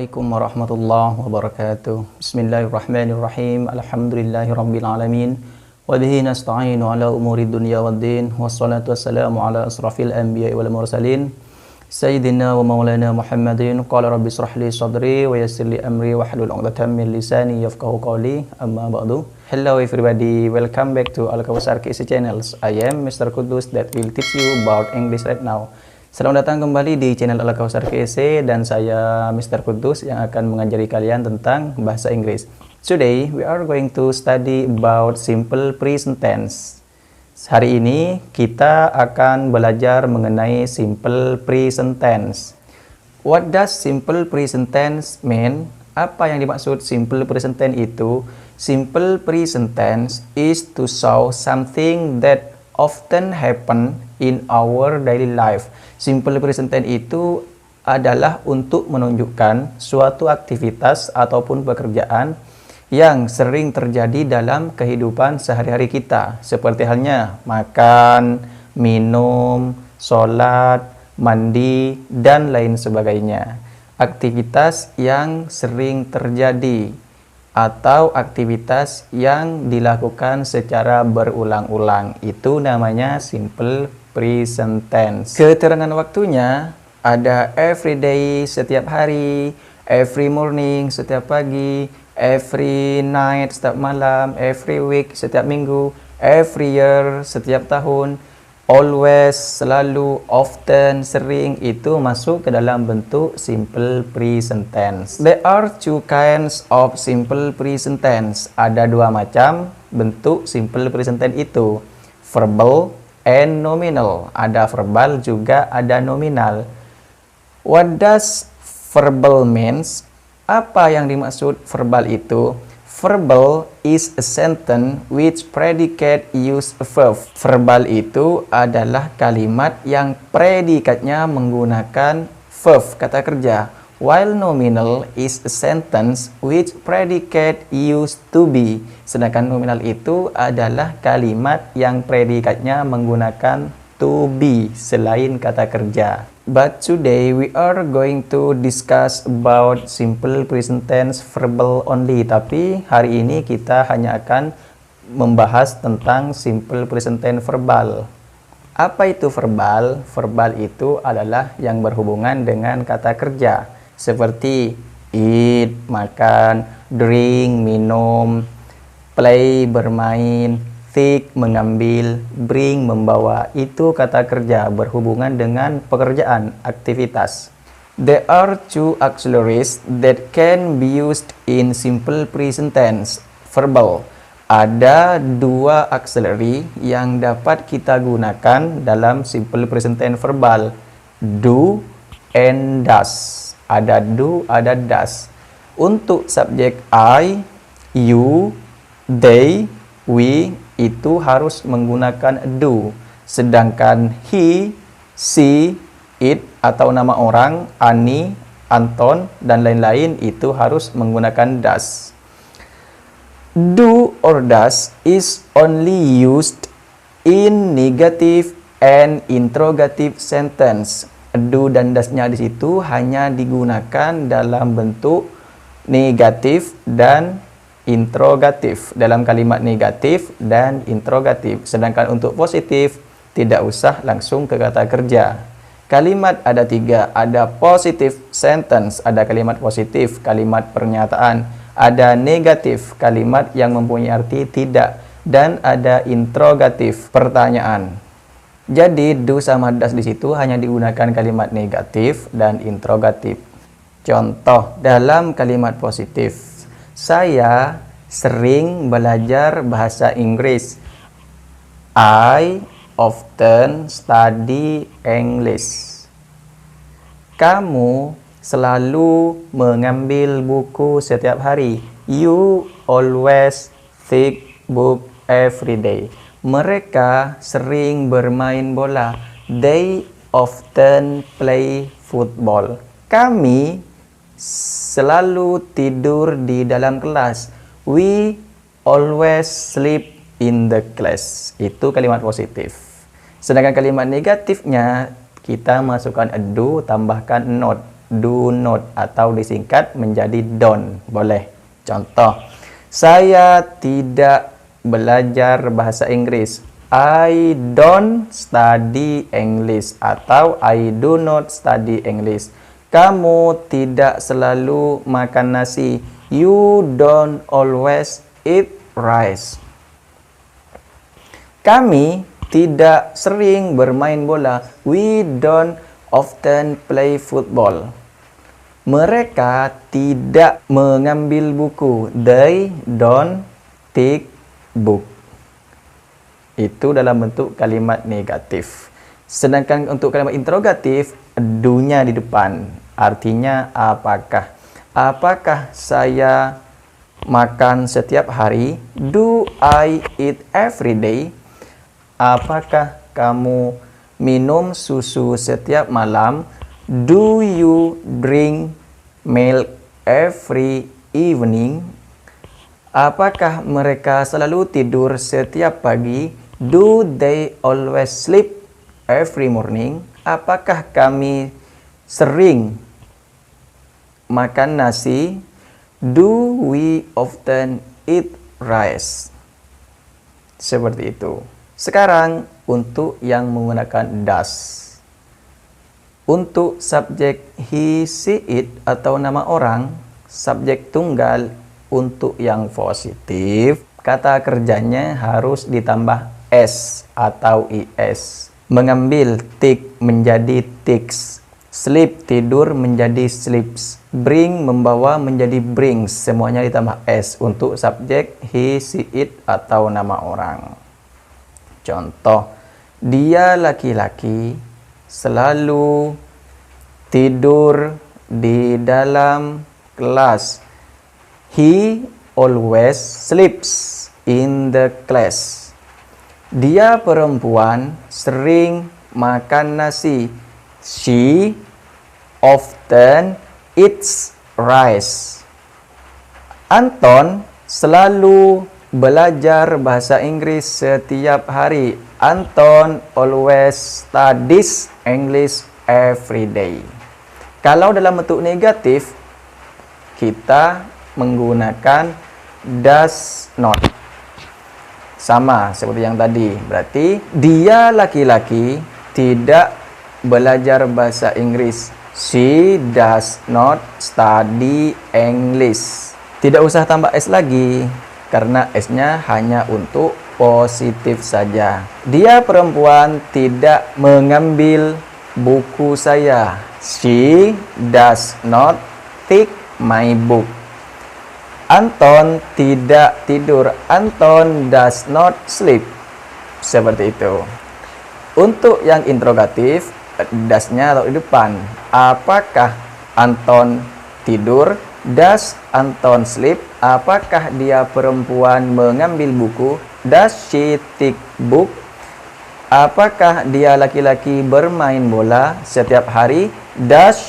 Assalamualaikum warahmatullahi wabarakatuh. Bismillahirrahmanirrahim. Alhamdulillahirabbil alamin. Wa bihi nasta'inu ala umuri dunya waddin. Wassalatu wassalamu ala asrafil anbiya'i wal mursalin. Sayyidina wa maulana Muhammadin. Qala rabbi israh li sadri wa yassir li amri wahlul 'uqdatam min lisani yafqahu qawli. Amma ba'du. Hello everybody, welcome back to Al-Kawthar KC channels. I am Mr. Kudus that will teach you about English right now. Selamat datang kembali di channel Al-Kawthar KC dan saya Mr. Kudus yang akan mengajari kalian tentang bahasa Inggris. Today we are going to study about simple present tense. Hari ini kita akan belajar mengenai simple present tense. What does simple present tense mean? Apa yang dimaksud simple present tense itu? Simple present tense is to show something that often happen in our daily life. Simple present tense itu adalah untuk menunjukkan suatu aktivitas ataupun pekerjaan yang sering terjadi dalam kehidupan sehari-hari kita, seperti halnya makan, minum, sholat, mandi, dan lain sebagainya. Aktivitas yang sering terjadi atau aktivitas yang dilakukan secara berulang-ulang, itu namanya simple present tense. Keterangan waktunya ada every day setiap hari, every morning setiap pagi, every night setiap malam, every week setiap minggu, every year setiap tahun, always selalu, often sering, itu masuk ke dalam bentuk simple present tense. There are two kinds of simple present tense. Ada dua macam bentuk simple present tense itu, verbal and nominal. Ada verbal juga ada nominal. What does verbal means? Apa yang dimaksud verbal itu? Verbal is a sentence which predicate use a verb. Verbal itu adalah kalimat yang predikatnya menggunakan verb, kata kerja. While nominal is a sentence which predicate use to be. Sedangkan nominal itu adalah kalimat yang predikatnya menggunakan to be selain kata kerja. But today we are going to discuss about simple present tense verbal only. Tapi hari ini kita hanya akan membahas tentang simple present tense verbal. Apa itu verbal? Verbal itu adalah yang berhubungan dengan kata kerja, seperti eat, makan, drink, minum, play, bermain, take, mengambil, bring, membawa. Itu kata kerja berhubungan dengan pekerjaan, aktivitas. There are two auxiliaries that can be used in simple present tense verbal. Ada dua auxiliary yang dapat kita gunakan dalam simple present tense verbal, do and does. Ada do, ada does. Untuk subjek I, you, they, we, itu harus menggunakan do. Sedangkan he, she, it, atau nama orang, Ani, Anton, dan lain-lain, itu harus menggunakan does. Do or does is only used in negative and interrogative sentence. Do dan does-nya di situ hanya digunakan dalam bentuk negatif dan interrogatif, dalam kalimat negatif dan interrogatif. Sedangkan untuk positif tidak usah langsung ke kata kerja. Kalimat ada tiga, ada positive sentence, ada kalimat positif, kalimat pernyataan, ada negatif, kalimat yang mempunyai arti tidak, dan ada interrogatif, pertanyaan. Jadi do sama does di situ hanya digunakan kalimat negatif dan interrogatif. Contoh dalam kalimat positif, saya sering belajar bahasa Inggris. I often study English. Kamu selalu mengambil buku setiap hari. You always take book every day. Mereka sering bermain bola. They often play football. Kami selalu tidur di dalam kelas. We always sleep in the class. Itu kalimat positif. Sedangkan kalimat negatifnya kita masukkan a do, tambahkan not. do not atau disingkat menjadi don't. Boleh. Contoh, saya tidak belajar bahasa Inggris. I don't study English atau I do not study English. Kamu tidak selalu makan nasi. You don't always eat rice. Kami tidak sering bermain bola. We don't often play football. Mereka tidak mengambil buku. They don't take book. Itu dalam bentuk kalimat negatif. Sedangkan untuk kalimat interrogatif, do-nya di depan. Artinya apakah? Apakah saya makan setiap hari? Do I eat every day? Apakah kamu minum susu setiap malam? Do you drink milk every evening? Apakah mereka selalu tidur setiap pagi? Do they always sleep every morning? Apakah kami sering makan nasi? Do we often eat rice? Seperti itu. Sekarang untuk yang menggunakan does. Untuk subjek he, she, it atau nama orang, subjek tunggal untuk yang positif, kata kerjanya harus ditambah s atau is. Mengambil, take menjadi takes. Sleep, tidur menjadi sleeps. Bring, membawa menjadi brings. Semuanya ditambah s untuk subjek he, she, it atau nama orang. Contoh, dia laki-laki selalu tidur di dalam kelas. He always sleeps in the class. Dia perempuan sering makan nasi. She often eats rice. Anton selalu belajar bahasa Inggris setiap hari. Anton always studies English every day. Kalau dalam bentuk negatif, kita menggunakan does not. Sama seperti yang tadi. Berarti dia laki-laki tidak belajar bahasa Inggris. She does not study English. Tidak usah tambah s lagi, karena s-nya hanya untuk positif saja. Dia perempuan tidak mengambil buku saya. She does not take my book. Anton tidak tidur. Anton does not sleep. Seperti itu. Untuk yang interrogatif, does-nya atau di depan. Apakah Anton tidur? Does Anton sleep? Apakah dia perempuan mengambil buku? Does she take book? Apakah dia laki-laki bermain bola setiap hari? Does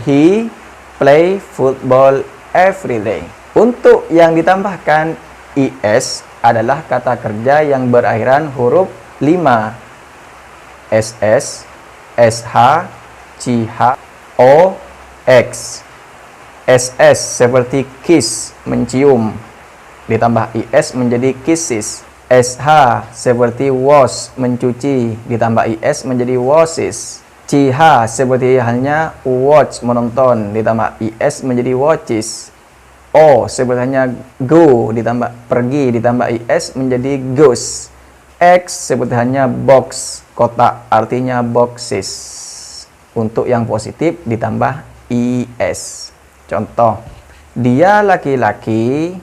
he play football every day? Untuk yang ditambahkan is adalah kata kerja yang berakhiran huruf 5. SS, SH, CH, O, X. SS seperti kiss, mencium, ditambah is menjadi kisses. SH seperti wash, mencuci, ditambah is menjadi washes. CH seperti halnya watch, menonton, ditambah is menjadi watches. O seperti halnya go, ditambah pergi, ditambah is menjadi goes. X seperti halnya box, kotak, artinya boxes. Untuk yang positif ditambah is. Contoh, dia laki-laki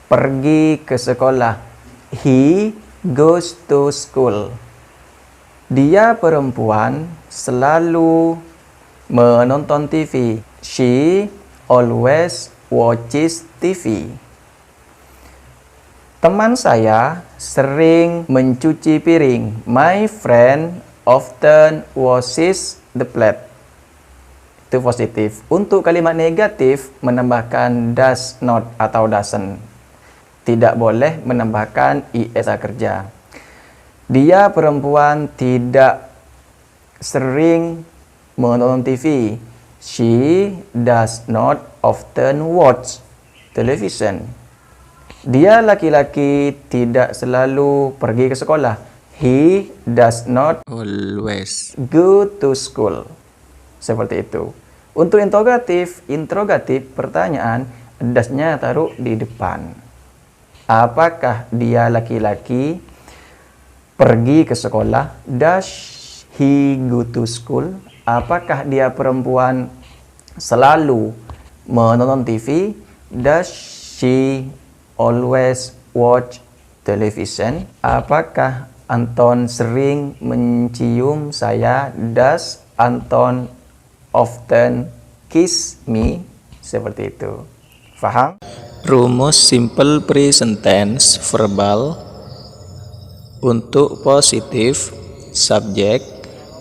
pergi ke sekolah. He goes to school. Dia perempuan selalu menonton TV. She always watches TV. Teman saya sering mencuci piring. My friend often washes the plate. Itu positif. Untuk kalimat negatif, menambahkan does not atau doesn't. Tidak boleh menambahkan is kerja. Dia perempuan tidak sering menonton TV. She does not often watch television. Dia laki-laki tidak selalu pergi ke sekolah. He does not always go to school. Seperti itu. Untuk interrogatif pertanyaan, does-nya taruh di depan. Apakah dia laki-laki pergi ke sekolah? Does he go to school? Apakah dia perempuan selalu menonton TV? Does she always watch television? Apakah Anton sering mencium saya? Does Anton often kiss me? Seperti itu. Faham? Rumus simple present tense verbal untuk positif subjek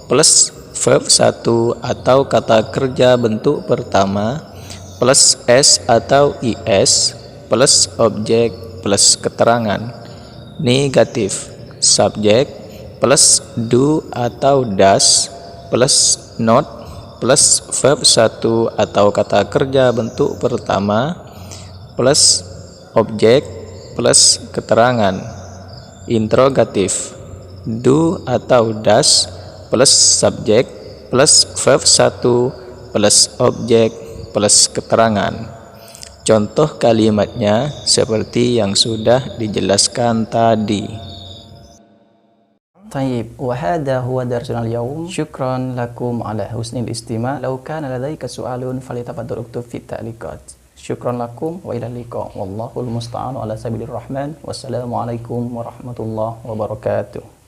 plus verb 1 atau kata kerja bentuk pertama plus s atau is plus objek plus keterangan. Negatif subjek plus do atau does plus not plus verb 1 atau kata kerja bentuk pertama plus objek plus keterangan. Interrogatif do atau does plus subjek plus verb 1 plus objek plus keterangan. Contoh kalimatnya seperti yang sudah dijelaskan tadi. طيب وهذا هو درسنا اليوم. شكرا لكم على حسن الاستماع. لو كان لديك سؤال فليتفضل اكتب في التعليقات. شكرا لكم وإلى اللقاء والله المستعان على سبيل الرحمن والسلام عليكم ورحمة الله وبركاته.